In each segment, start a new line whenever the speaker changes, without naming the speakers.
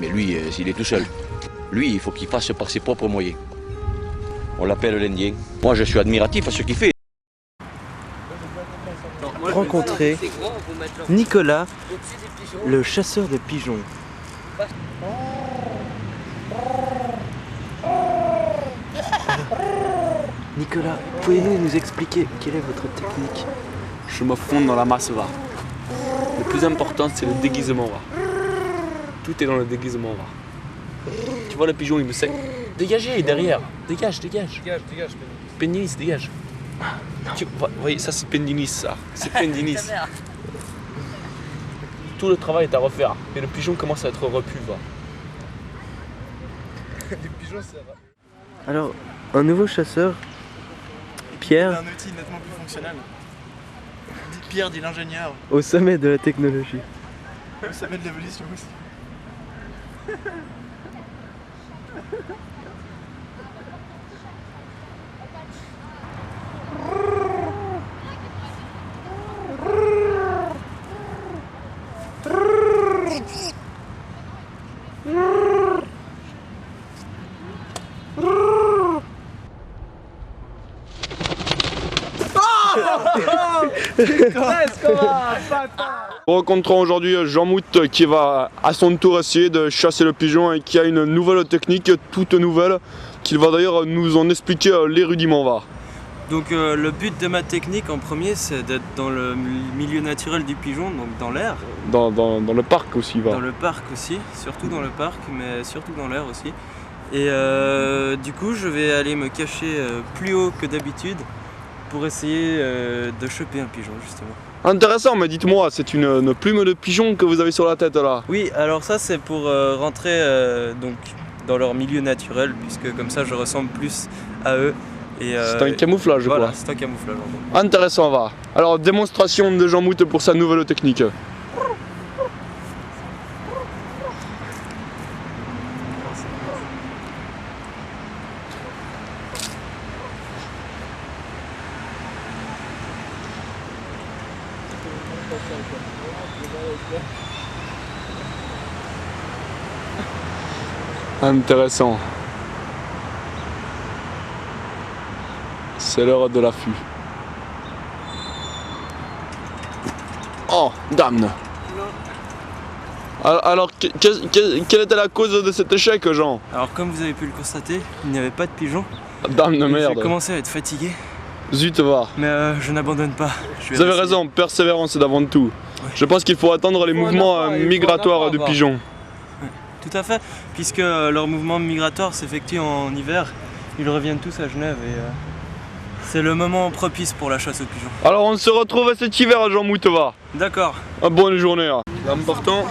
Mais lui, il est tout seul. Lui, il faut qu'il fasse par ses propres moyens. On l'appelle l'Indien. Moi, je suis admiratif à ce qu'il fait.
Rencontrer Nicolas, le chasseur de pigeons. Nicolas, pouvez-vous nous expliquer quelle est votre technique?
Je me fonds dans la masse, va. Le plus important, c'est le déguisement, va. Tout est dans le déguisement, va. Tu vois le pigeon, il me sait. Dégagez derrière. Dégage. Dégage. Pendinis, dégage. Tu voyez, ça c'est Pendinis, ça. C'est Pendinis. Tout le travail est à refaire. Et le pigeon commence à être repu, va.
Alors, un nouveau chasseur, Pierre,
Un outil nettement plus fonctionnel. Dit Pierre, dit l'ingénieur.
au sommet de la technologie.
Au sommet de l'évolution aussi.
Rencontrons aujourd'hui Jean Mout qui va à son tour essayer de chasser le pigeon et qui a une nouvelle technique, toute nouvelle, qu'il va d'ailleurs nous en expliquer les rudiments. Va.
Donc le but de ma technique en premier, c'est d'être dans le milieu naturel du pigeon, donc dans l'air.
Dans le parc aussi. Va.
Dans le parc aussi, surtout dans le parc, mais surtout dans l'air aussi. Et du coup, je vais aller me cacher plus haut que d'habitude pour essayer de choper un pigeon, justement.
Intéressant, mais dites-moi, c'est une plume de pigeon que vous avez sur la tête là?
Oui, alors ça c'est pour rentrer donc dans leur milieu naturel, puisque comme ça je ressemble plus à eux.
C'est un camouflage,
voilà,
quoi.
c'est un camouflage. En gros.
Intéressant, va. Alors, démonstration de Jean Mout pour sa nouvelle technique. Intéressant. C'est l'heure de l'affût. Oh, dame. Alors, quelle était la cause de cet échec, Jean?
Alors comme vous avez pu le constater, il n'y avait pas de pigeon.
Dame de merde.
J'ai commencé à être fatigué,
Zut, va.
mais je n'abandonne pas.
Vous avez raison, persévérance d'avant tout.
Ouais.
Je pense qu'il faut attendre les mouvements migratoires du pigeon.
Tout à fait, puisque leur mouvement migratoire s'effectue en hiver. Ils reviennent tous à Genève et c'est le moment propice pour la chasse aux pigeons.
Alors on se retrouve cet hiver, Jean Mout, va.
D'accord.
Bonne journée. L'important,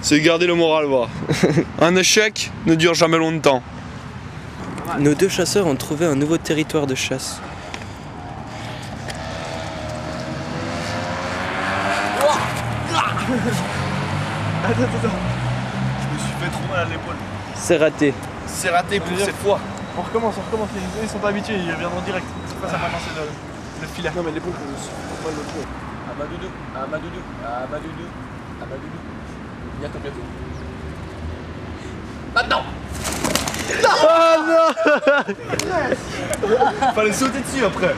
c'est garder le moral, va. Un échec ne dure jamais longtemps.
Nos deux chasseurs ont trouvé un nouveau territoire de chasse.
Attends. Je me suis fait trop mal à l'épaule.
C'est raté.
C'est raté plusieurs fois. On recommence. Ils sont pas habitués, ils reviendront direct. C'est pas ça va lancer le filet. Non mais l'épaule, je me suis fait mal l'autre fois. Amadoudou. Bientôt. Maintenant. Fallait sauter dessus après.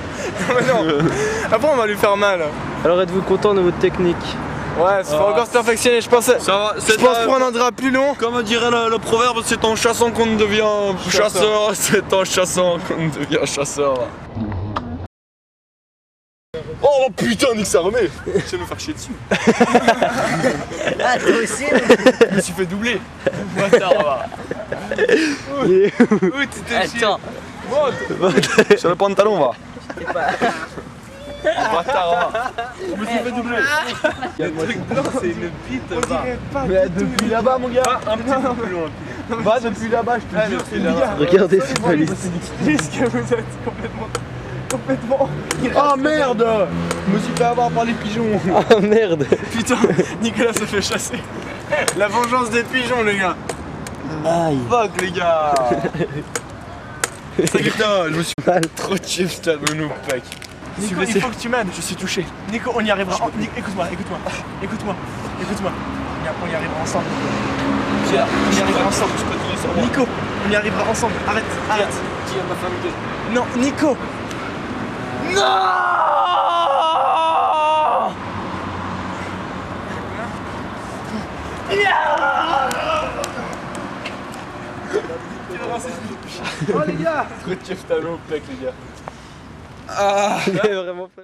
Non. Après on va lui faire mal.
Alors êtes-vous content de votre technique?
Ouais, ça va encore se perfectionner, je pense prendre un drap plus long.
Comme dirait le proverbe, c'est en chassant qu'on devient chasseur, c'est en chassant qu'on devient chasseur. Oh putain, Nick, ça remet. Je vais me faire chier dessus.
Ah, toi aussi?
Je me suis fait doubler. Bâtard, va. Où t'étais chier?
Attends.
Sur le pantalon, va.
Bâtard, va. Je me suis fait doubler.
Le truc blanc, c'est une bite, va.
Mais depuis là-bas, mon gars.
Un petit peu plus loin.
Va depuis là-bas, je te jure, c'est là.
Regardez cette valise.
Qu'est-ce que vous êtes complètement. Oh merde! Je me suis fait avoir par les pigeons.
Oh merde.
Putain, Nicolas se fait chasser. La vengeance des pigeons, les gars.
Aïe.
Fuck, les gars. Putain, je me suis
Mal.
trop chips, t'as de nous, pec. Nico, il faut que tu m'aides. Je suis touché. Nico, on y arrivera. Écoute-moi. On y arrivera ensemble. On y arrivera ensemble. Nico, on y arrivera ensemble. Arrête, arrête.
Qui a ma femme de...
Non, Nico. Non. Oh les gars.
Trop de chef talon au pec, les gars.
Il est vraiment